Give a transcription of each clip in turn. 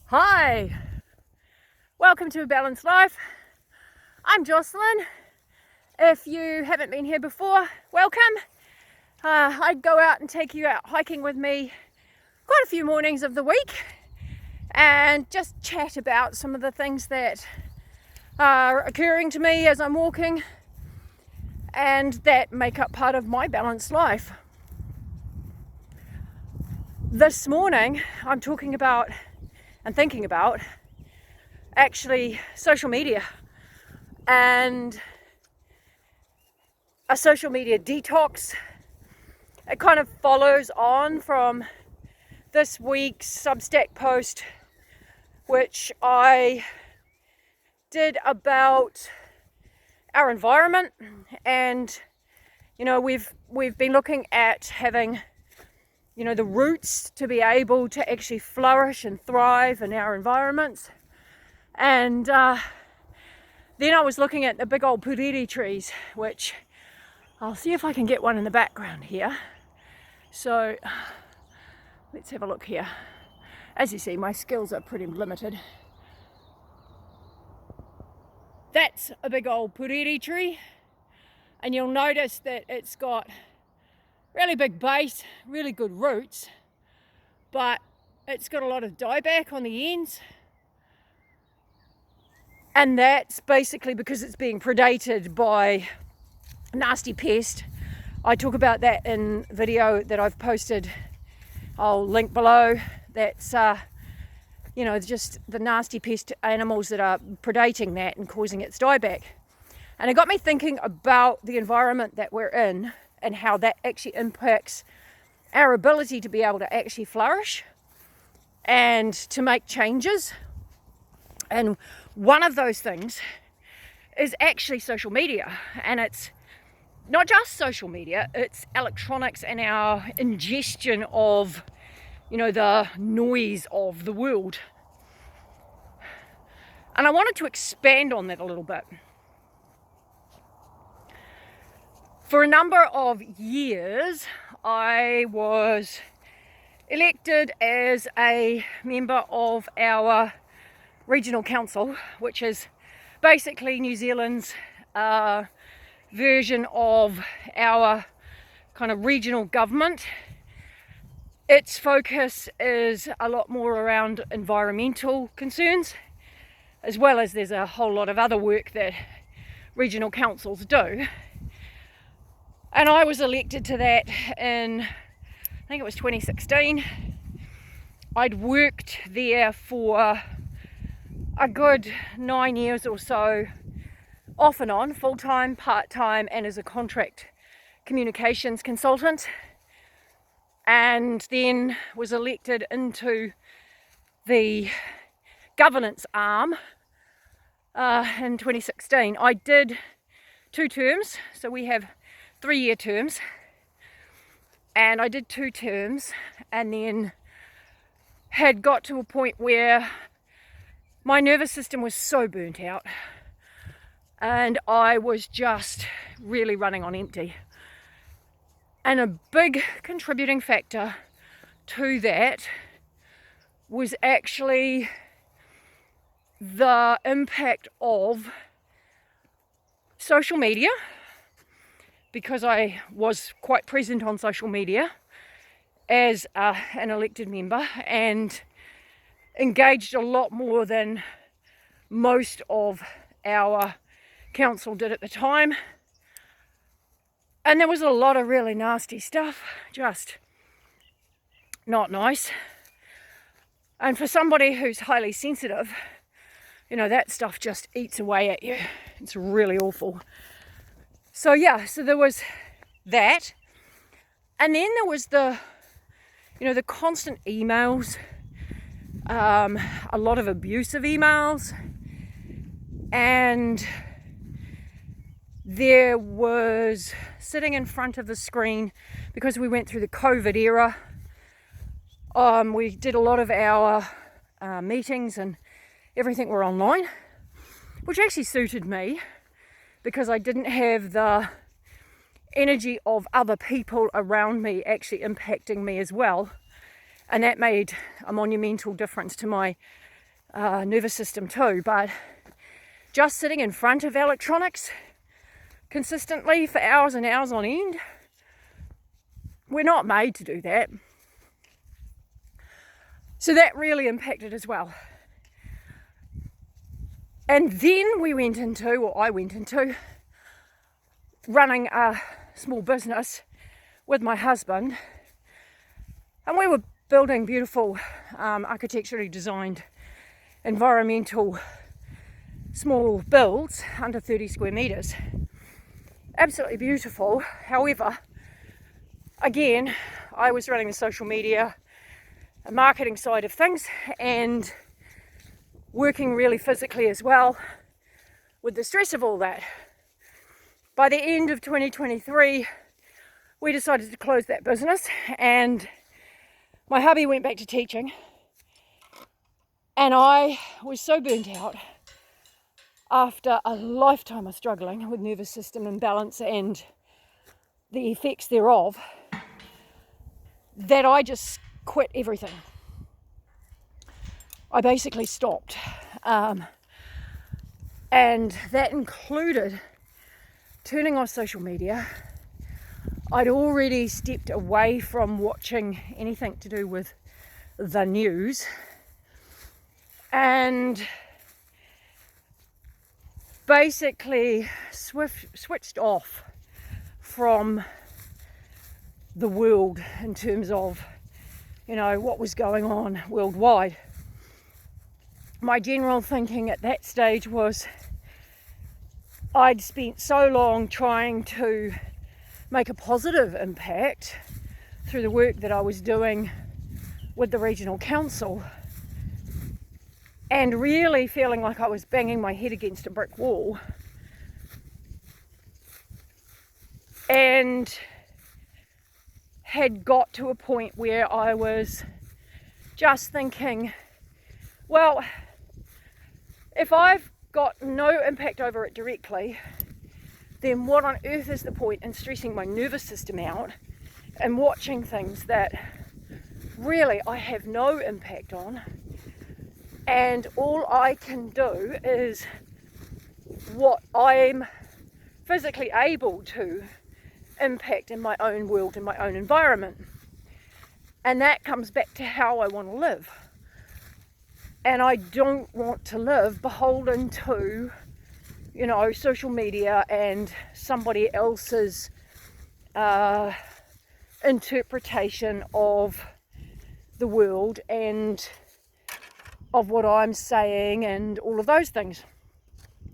Hi, welcome to A Balanced Life. I'm Jocelyn. If you haven't been here before, welcome. I go out and take you out hiking with me quite a few mornings of the week and just chat about some of the things that are occurring to me as I'm walking and that make up part of my balanced life. This morning I'm talking about and thinking about actually social media and a social media detox. It kind of follows on from this week's Substack post, which I did about our environment. And we've been looking at having the roots to be able to actually flourish and thrive in our environments. And then I was looking at the big old Puriri trees, which I'll see if I can get one in the background here. So let's have a look here. As you see, my skills are pretty limited. That's a big old Puriri tree, and you'll notice that it's got really big base, really good roots, but it's got a lot of dieback on the ends. And that's basically because it's being predated by a nasty pest. I talk about that in a video that I've posted. I'll link below. That's just the nasty pest animals that are predating that and causing its dieback. And it got me thinking about the environment that we're in and how that actually impacts our ability to be able to actually flourish and to make changes. And one of those things is actually social media. And it's not just social media, it's electronics and our ingestion of, the noise of the world. And I wanted to expand on that a little bit. For a number of years, I was elected as a member of our regional council, which is basically New Zealand's version of our kind of regional government. Its focus is a lot more around environmental concerns, as well as there's a whole lot of other work that regional councils do. And I was elected to that in, I think it was 2016. I'd worked there for a good 9 years or so, off and on, full-time, part-time, and as a contract communications consultant. And then was elected into the governance arm in 2016. I did 2 terms, so we have 3-year terms, and I did 2 terms and then had got to a point where my nervous system was so burnt out and I was just really running on empty. And a big contributing factor to that was actually the impact of social media, because I was quite present on social media as an elected member and engaged a lot more than most of our council did at the time. And there was a lot of really nasty stuff, just not nice. And for somebody who's highly sensitive, that stuff just eats away at you. It's really awful. So there was that. And then there was the constant emails, a lot of abusive emails, and there was sitting in front of the screen, because we went through the COVID era. We did a lot of our meetings and everything were online, which actually suited me because I didn't have the energy of other people around me actually impacting me as well. And that made a monumental difference to my nervous system too. But just sitting in front of electronics consistently for hours and hours on end, we're not made to do that. So that really impacted as well. And then I went into running a small business with my husband, and we were building beautiful architecturally designed environmental small builds under 30 square meters. Absolutely beautiful. However, again, I was running the social media and marketing side of things and working really physically as well with the stress of all that. By the end of 2023, we decided to close that business, and my hubby went back to teaching, and I was so burnt out after a lifetime of struggling with nervous system imbalance and the effects thereof that I just quit everything. I basically stopped, and that included turning off social media. I'd already stepped away from watching anything to do with the news, and basically switched off from the world in terms of, what was going on worldwide. My general thinking at that stage was I'd spent so long trying to make a positive impact through the work that I was doing with the regional council, and really feeling like I was banging my head against a brick wall, and had got to a point where I was just thinking, well, if I've got no impact over it directly, then what on earth is the point in stressing my nervous system out and watching things that really I have no impact on, and all I can do is what I'm physically able to impact in my own world, in my own environment. And that comes back to how I want to live. And I don't want to live beholden to, social media and somebody else's interpretation of the world and of what I'm saying and all of those things.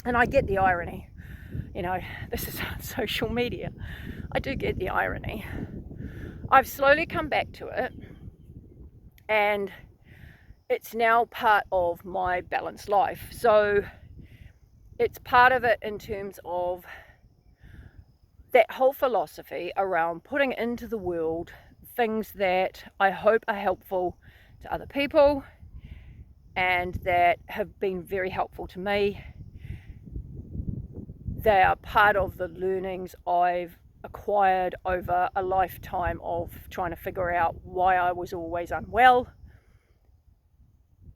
And I get the irony. This is on social media. I do get the irony. I've slowly come back to it, and it's now part of my balanced life. So it's part of it in terms of that whole philosophy around putting into the world things that I hope are helpful to other people and that have been very helpful to me. They are part of the learnings I've acquired over a lifetime of trying to figure out why I was always unwell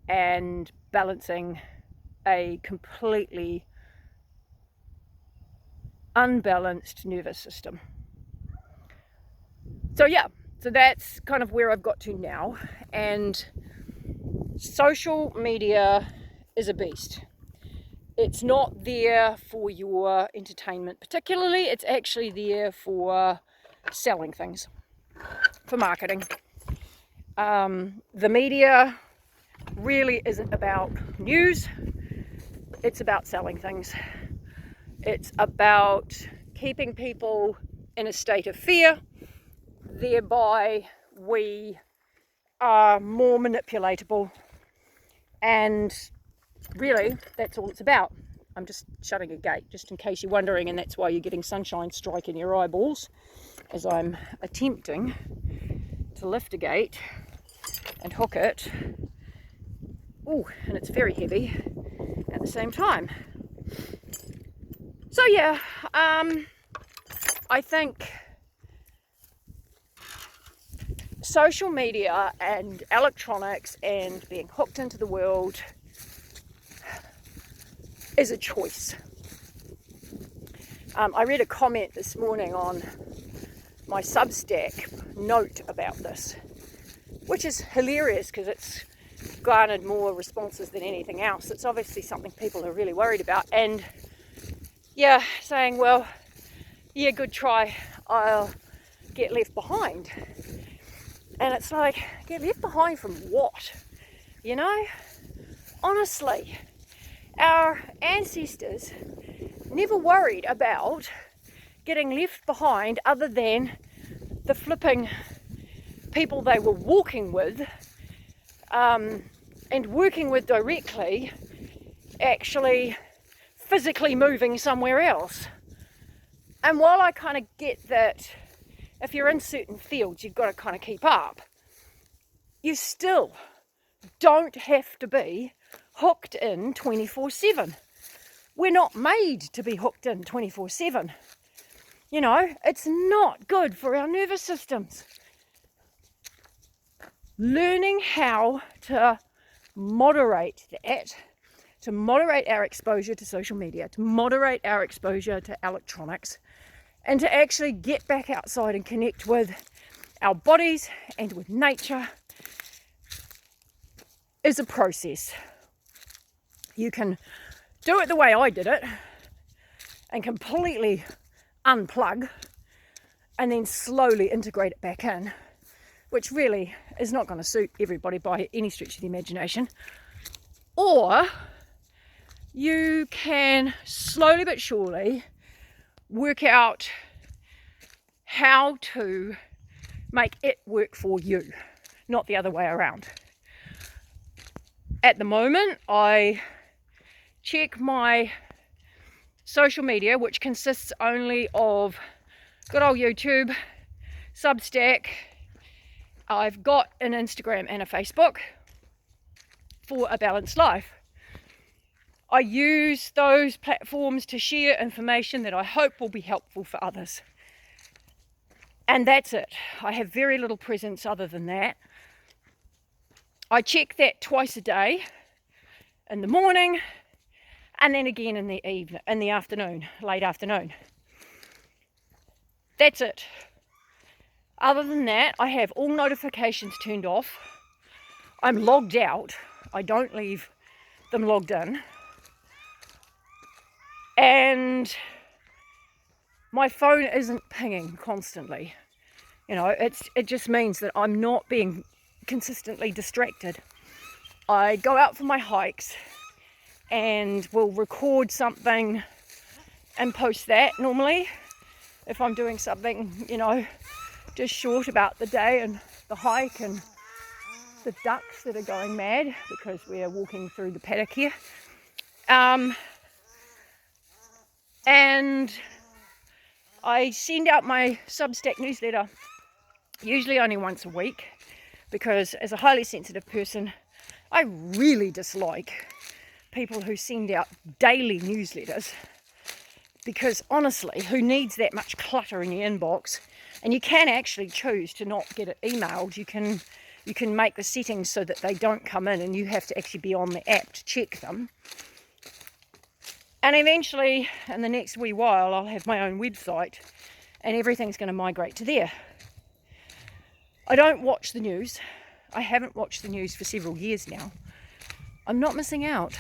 and balancing a completely unbalanced nervous system. So that's kind of where I've got to now. And social media is a beast. It's not there for your entertainment particularly. It's actually there for selling things, for marketing. The media really isn't about news. It's about selling things. It's about keeping people in a state of fear. Thereby, we are more manipulatable. And really, that's all it's about. I'm just shutting a gate, just in case you're wondering, and that's why you're getting sunshine striking your eyeballs as I'm attempting to lift a gate and hook it. Oh, and it's very heavy at the same time. So I think social media and electronics and being hooked into the world is a choice. I read a comment this morning on my Substack note about this, which is hilarious because it's garnered more responses than anything else. It's obviously something people are really worried about, and yeah, saying, well, yeah, good try, I'll get left behind. And it's like, get left behind from what? You know? Honestly, our ancestors never worried about getting left behind other than the flipping people they were walking with and working with directly, actually physically moving somewhere else. And while I kind of get that if you're in certain fields you've got to kind of keep up, you still don't have to be hooked in 24/7. We're not made to be hooked in 24/7. You know, it's not good for our nervous systems. Learning how to moderate that, to moderate our exposure to social media, to moderate our exposure to electronics, and to actually get back outside and connect with our bodies and with nature is a process. You can do it the way I did it and completely unplug and then slowly integrate it back in, which really is not going to suit everybody by any stretch of the imagination. Or you can slowly but surely work out how to make it work for you, not the other way around. At the moment, I check my social media, which consists only of good old YouTube, Substack. I've got an Instagram and a Facebook for a balanced life. I use those platforms to share information that I hope will be helpful for others. And that's it. I have very little presence other than that. I check that twice a day, in the morning, and then again in the afternoon, late afternoon. That's it. Other than that, I have all notifications turned off. I'm logged out. I don't leave them logged in. And my phone isn't pinging constantly. You know, it just means that I'm not being consistently distracted. I go out for my hikes and will record something and post that normally if I'm doing something, you know, just short about the day and the hike and the ducks that are going mad because we're walking through the paddock here. And I send out my Substack newsletter usually only once a week, because as a highly sensitive person, I really dislike people who send out daily newsletters, because honestly, who needs that much clutter in your inbox? And you can actually choose to not get it emailed. You can make the settings so that they don't come in and you have to actually be on the app to check them. And eventually, in the next wee while, I'll have my own website and everything's going to migrate to there. I don't watch the news. I haven't watched the news for several years now. I'm not missing out.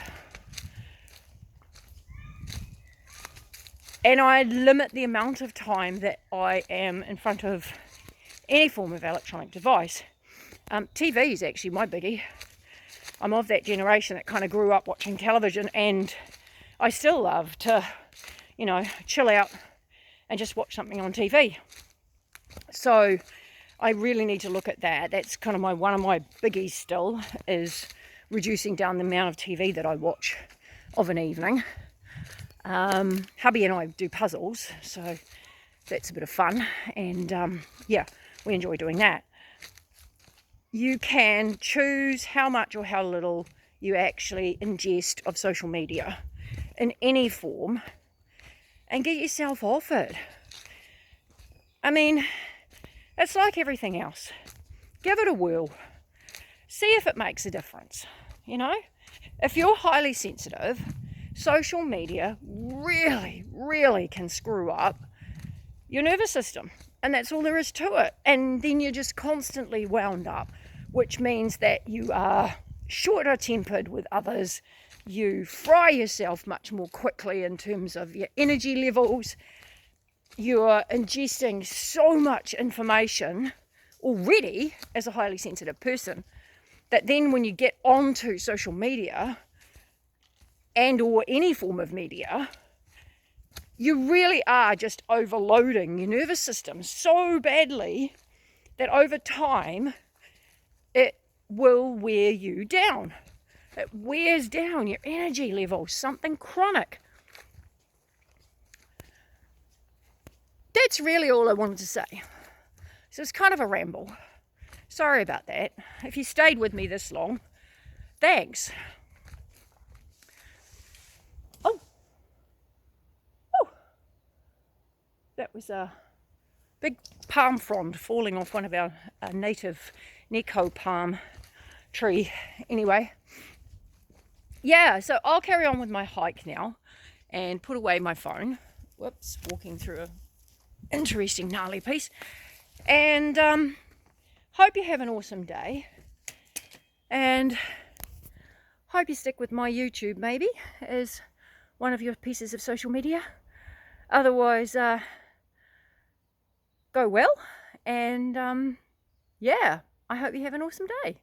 And I limit the amount of time that I am in front of any form of electronic device. TV is actually my biggie. I'm of that generation that kind of grew up watching television, and I still love to, you know, chill out and just watch something on TV. So I really need to look at that. That's kind of one of my biggies still, is reducing down the amount of TV that I watch of an evening. Hubby and I do puzzles, so that's a bit of fun, and yeah, we enjoy doing that. You can choose how much or how little you actually ingest of social media in any form and get yourself off it. I mean, it's like everything else. Give it a whirl. See if it makes a difference. You know, if you're highly sensitive, social media really, really can screw up your nervous system. And that's all there is to it. And then you're just constantly wound up, which means that you are shorter-tempered with others. You fry yourself much more quickly in terms of your energy levels. You're ingesting so much information already as a highly sensitive person that then when you get onto social media and or any form of media, you really are just overloading your nervous system so badly that over time it will wear you down. It wears down your energy levels, something chronic. That's really all I wanted to say. So it's kind of a ramble. Sorry about that. If you stayed with me this long, thanks. That was a big palm frond falling off one of our native Neko palm tree. Anyway, yeah, so I'll carry on with my hike now and put away my phone. Whoops, walking through an interesting gnarly piece. And hope you have an awesome day. And hope you stick with my YouTube maybe as one of your pieces of social media. Otherwise, go well, and yeah, I hope you have an awesome day.